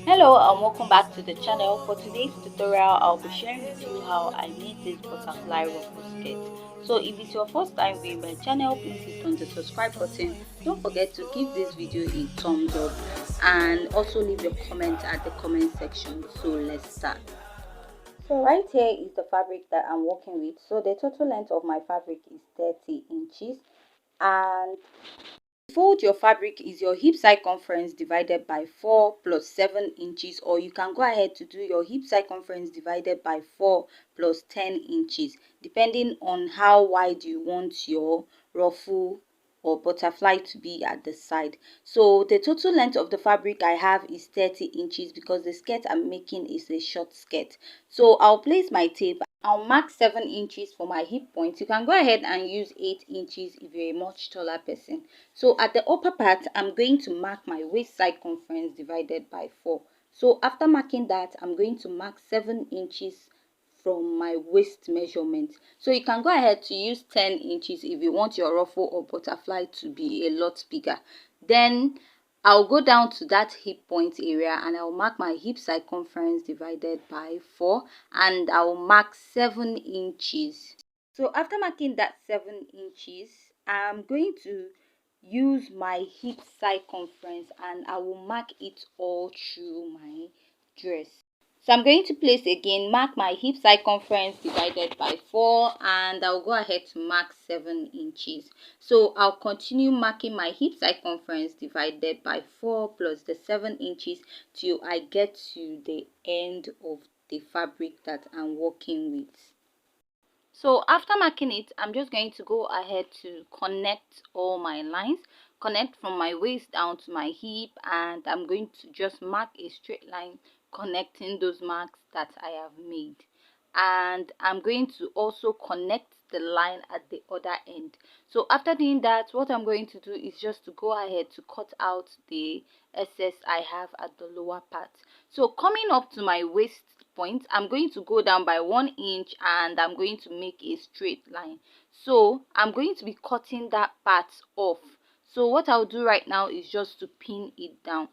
Hello and welcome back to the channel. For today's tutorial, I'll be sharing with you how I made this butterfly ruffle skirt. So if it's your first time viewing my channel, please hit on the subscribe button. Don't forget to give this video a thumbs up and also leave your comment at the comment section. So let's start. So right here is the fabric that I'm working with. So the total length of my fabric is 30 inches, and fold your fabric is your hip circumference divided by 4 plus 7 inches, or you can go ahead to do your hip circumference divided by 4 plus 10 inches depending on how wide you want your ruffle or butterfly to be at the side. So the total length of the fabric I have is 30 inches because the skirt I'm making is a short skirt. So I'll place my tape. I'll mark 7 inches for my hip point. You can go ahead and use 8 inches if you're a much taller person. So at the upper part, I'm going to mark my waist circumference divided by 4. So after marking that, I'm going to mark 7 inches from my waist measurement. So you can go ahead to use 10 inches if you want your ruffle or butterfly to be a lot bigger. Then I'll go down to that hip point area and I'll mark my hip circumference divided by 4, and I'll mark 7 inches. So after marking that 7 inches, I'm going to use my hip circumference and I will mark it all through my dress. So I'm going to place again, mark my hip circumference divided by 4, and I'll go ahead to mark 7 inches. So I'll continue marking my hip circumference divided by 4 plus the 7 inches till I get to the end of the fabric that I'm working with. So after marking it, I'm just going to go ahead to connect all my lines, connect from my waist down to my hip, and I'm going to just mark a straight line connecting those marks that I have made. And I'm going to also connect the line at the other end. So after doing that, what I'm going to do is just to go ahead to cut out the excess I have at the lower part. So coming up to my waist point, I'm going to go down by 1 inch and I'm going to make a straight line. So I'm going to be cutting that part off. So what I'll do right now is just to pin it down.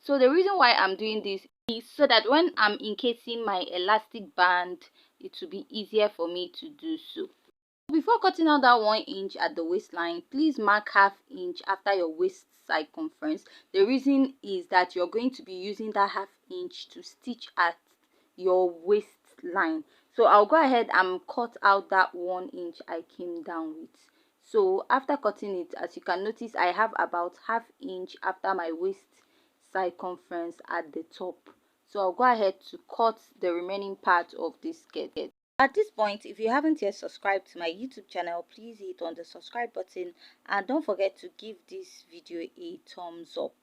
So the reason why I'm doing this is so that when I'm encasing my elastic band, it will be easier for me to do so. Before cutting out that 1 inch at the waistline, please mark ½ inch after your waist circumference. The reason is that you're going to be using that ½ inch to stitch at your waistline. So I'll go ahead and cut out that 1 inch I came down with. So after cutting it, as you can notice, I have about ½ inch after my waist circumference at the top. So I'll go ahead to cut the remaining part of this skirt. At this point, if you haven't yet subscribed to my YouTube channel, please hit on the subscribe button and don't forget to give this video a thumbs up.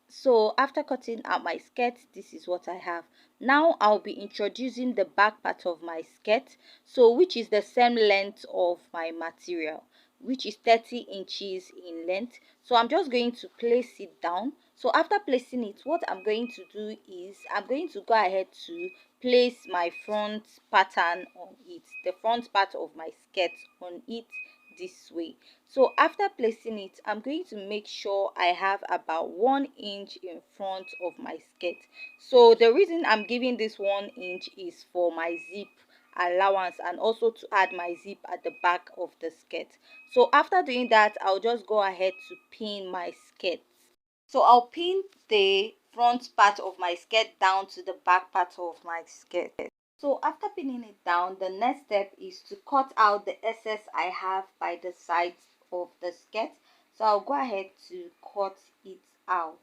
So after cutting out my skirt, this is what I have. Now I'll be introducing the back part of my skirt, so which is the same length of my material, which is 30 inches in length. So I'm just going to place it down. So after placing it, what I'm going to do is I'm going to go ahead to place my front pattern on it, the front part of my skirt on it this way. So after placing it, I'm going to make sure I have about 1 inch in front of my skirt. So the reason I'm giving this 1 inch is for my zip allowance and also to add my zip at the back of the skirt. So after doing that, I'll just go ahead to pin my skirt. So I'll pin the front part of my skirt down to the back part of my skirt. So after pinning it down, the next step is to cut out the excess I have by the sides of the skirt. So I'll go ahead to cut it out.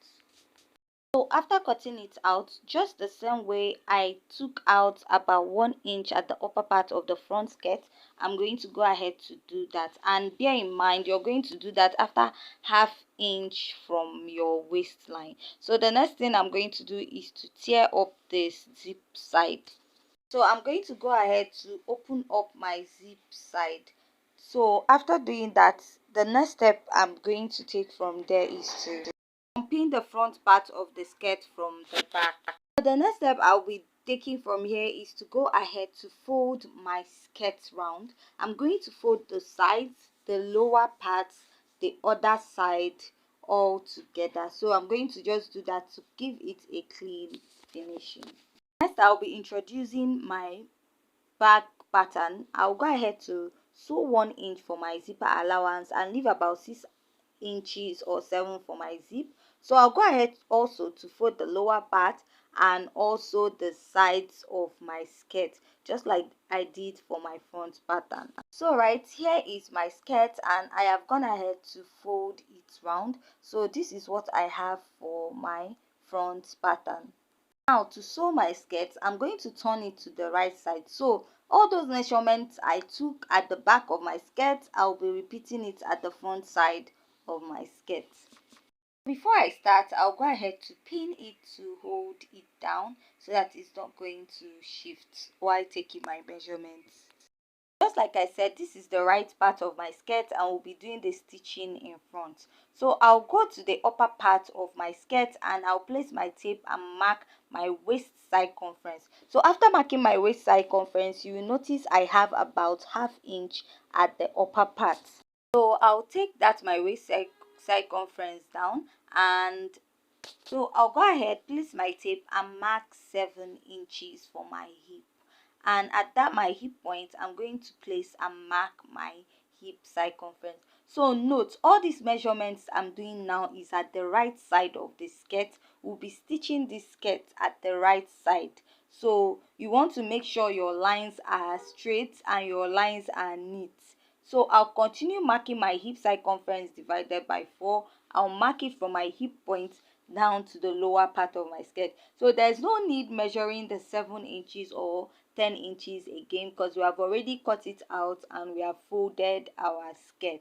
So after cutting it out, just the same way I took out about 1 inch at the upper part of the front skirt, I'm going to go ahead to do that. And bear in mind, you're going to do that after ½ inch from your waistline. So the next thing I'm going to do is to tear up this zip side. So I'm going to go ahead to open up my zip side. So after doing that, the next step I'm going to take from there is to unpin the front part of the skirt from the back. The next step I'll be taking from here is to go ahead to fold my skirt round. I'm going to fold the sides, the lower parts, the other side all together. So I'm going to just do that to give it a clean finishing. Next, I'll be introducing my back pattern. I'll go ahead to sew 1 inch for my zipper allowance and leave about 6 inches or 7 for my zip. So I'll go ahead also to fold the lower part and also the sides of my skirt, just like I did for my front pattern. So right here is my skirt and I have gone ahead to fold it round. So this is what I have for my front pattern. Now to sew my skirt, I'm going to turn it to the right side. So all those measurements I took at the back of my skirt, I'll be repeating it at the front side of my skirt. Before I start, I'll go ahead to pin it to hold it down so that it's not going to shift while taking my measurements. Just like I said, this is the right part of my skirt and we'll be doing the stitching in front. So I'll go to the upper part of my skirt and I'll place my tape and mark my waist circumference. So after marking my waist circumference, you will notice I have about ½ inch at the upper part. So I'll take that my waist circumference down, and so I'll go ahead, place my tape and mark 7 inches for my hip. And at that my hip point, I'm going to place and mark my hip circumference. So note, all these measurements I'm doing now is at the right side of the skirt. We'll be stitching this skirt at the right side. So you want to make sure your lines are straight and your lines are neat. So I'll continue marking my hip circumference divided by 4. I'll mark it from my hip point down to the lower part of my skirt. So there's no need measuring the 7 inches or 10 inches again because we have already cut it out and we have folded our skirt.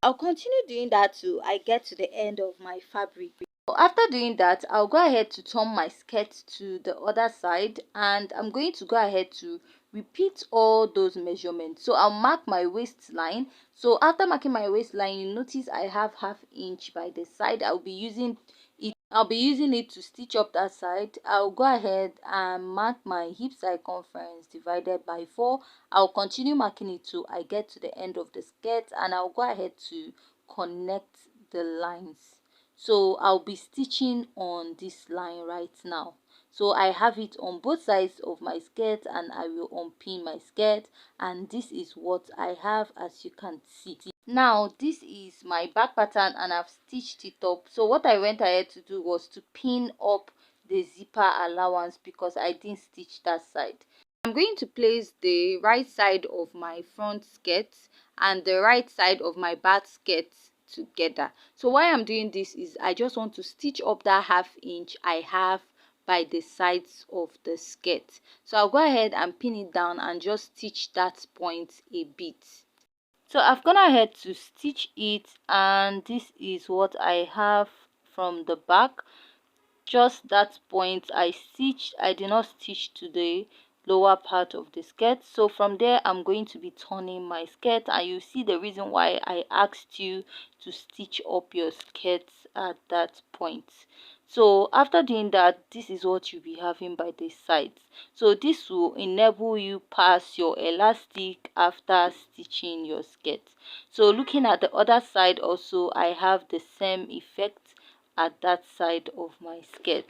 I'll continue doing that till I get to the end of my fabric. After doing that, I'll go ahead to turn my skirt to the other side and I'm going to go ahead to repeat all those measurements. So I'll mark my waistline. So after marking my waistline, you notice I have ½ inch by the side. I'll be using it to stitch up that side. I'll go ahead and mark my hip circumference divided by 4. I'll continue marking it till I get to the end of the skirt and I'll go ahead to connect the lines. So I'll be stitching on this line right now. So I have it on both sides of my skirt and I will unpin my skirt, and this is what I have, as you can see. Now this is my back pattern and I've stitched it up. So what I went ahead to do was to pin up the zipper allowance because I didn't stitch that side. I'm going to place the right side of my front skirt and the right side of my back skirt together. So why I'm doing this is I just want to stitch up that ½ inch I have by the sides of the skirt. So I'll go ahead and pin it down and just stitch that point a bit. So I've gone ahead to stitch it and this is what I have from the back. Just that point I stitched. I did not stitch to the lower part of the skirt. So from there I'm going to be turning my skirt and you see the reason why I asked you to stitch up your skirts at that point. So after doing that, this is what you'll be having by the sides. So this will enable you pass your elastic after stitching your skirt. So looking at the other side also, I have the same effect at that side of my skirt.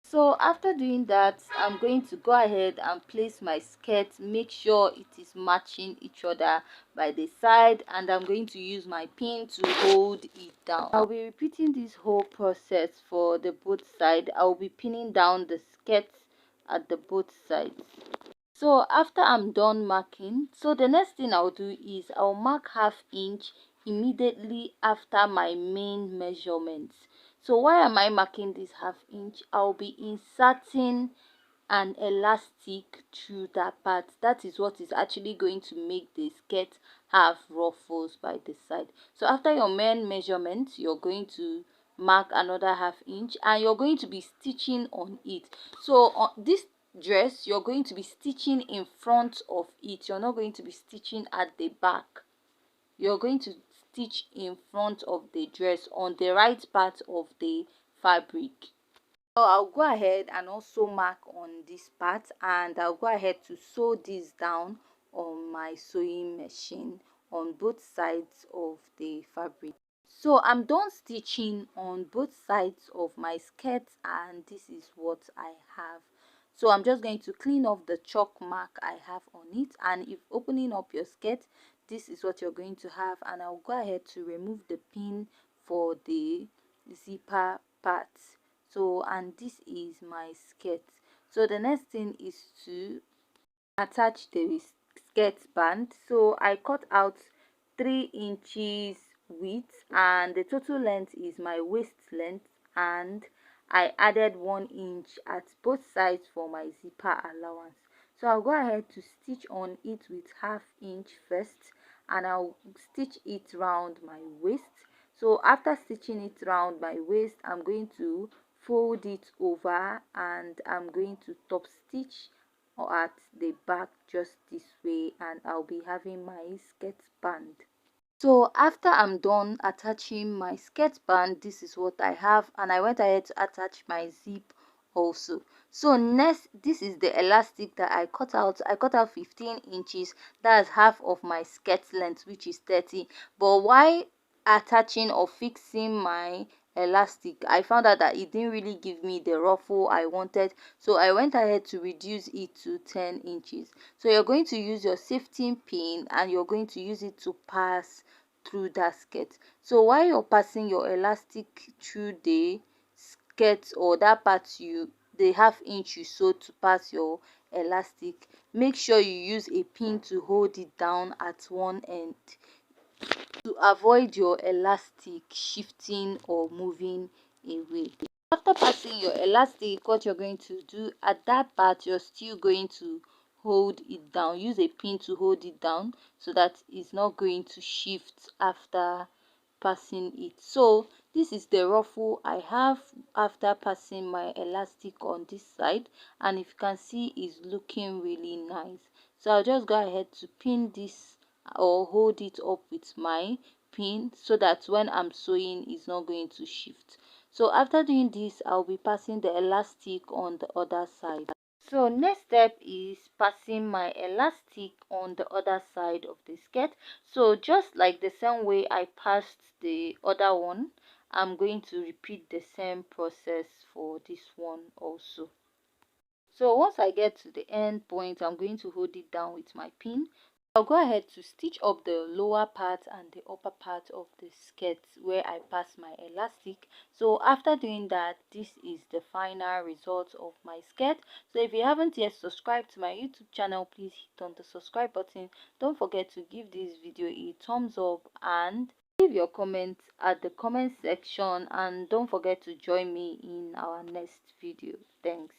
So after doing that, I'm going to go ahead and place my skirt, make sure it is matching each other by the side, and I'm going to use my pin to hold it down. I'll be repeating this whole process for the both sides. I'll be pinning down the skirts at the both sides. So after I'm done marking, so the next thing I'll do is I'll mark ½ inch immediately after my main measurements. So why am I marking this ½ inch? I'll be inserting an elastic through that part. That is what is actually going to make the skirt have ruffles by the side. So after your main measurement, you're going to mark another ½ inch and you're going to be stitching on it. So on this dress, you're going to be stitching in front of it. You're not going to be stitching at the back. You're going to stitch in front of the dress on the right part of the fabric. So I'll go ahead and also mark on this part and I'll go ahead to sew this down on my sewing machine on both sides of the fabric. So I'm done stitching on both sides of my skirt, and this is what I have. So I'm just going to clean off the chalk mark I have on it, and if opening up your skirt, this is what you're going to have. And I'll go ahead to remove the pin for the zipper part. So, and this is my skirt. So the next thing is to attach the skirt band. So I cut out 3 inches width, and the total length is my waist length, and I added 1 inch at both sides for my zipper allowance. So I'll go ahead to stitch on it with 1/2 inch first, and I'll stitch it round my waist. So after stitching it round my waist, I'm going to fold it over, and I'm going to top stitch or at the back just this way, and I'll be having my skirt band. So after I'm done attaching my skirt band, this is what I have, and I went ahead to attach my zip also. So next, this is the elastic that I cut out. I cut out 15 inches. That's half of my skirt length, which is 30. But why attaching or fixing my elastic, I found out that it didn't really give me the ruffle I wanted, so I went ahead to reduce it to 10 inches. So you're going to use your safety pin, and you're going to use it to pass through that skirt. So while you're passing your elastic through the skirt, or that part the 1/2 inch you sewed to pass your elastic, make sure you use a pin to hold it down at one end to avoid your elastic shifting or moving away. After passing your elastic, what you're going to do at that part, you're still going to hold it down. Use a pin to hold it down so that it's not going to shift after passing it. So this is the ruffle I have after passing my elastic on this side, and if you can see, it's looking really nice. So I'll just go ahead to pin this or hold it up with my pin so that when I'm sewing, it's not going to shift. So after doing this, I'll be passing the elastic on the other side. So next step is passing my elastic on the other side of the skirt. So just like the same way I passed the other one, I'm going to repeat the same process for this one also. So once I get to the end point, I'm going to hold it down with my pin. I'll go ahead to stitch up the lower part and the upper part of the skirt where I pass my elastic. So after doing that, this is the final result of my skirt. So if you haven't yet subscribed to my YouTube channel, please hit on the subscribe button. Don't forget to give this video a thumbs up and leave your comments at the comment section, and don't forget to join me in our next video. Thanks.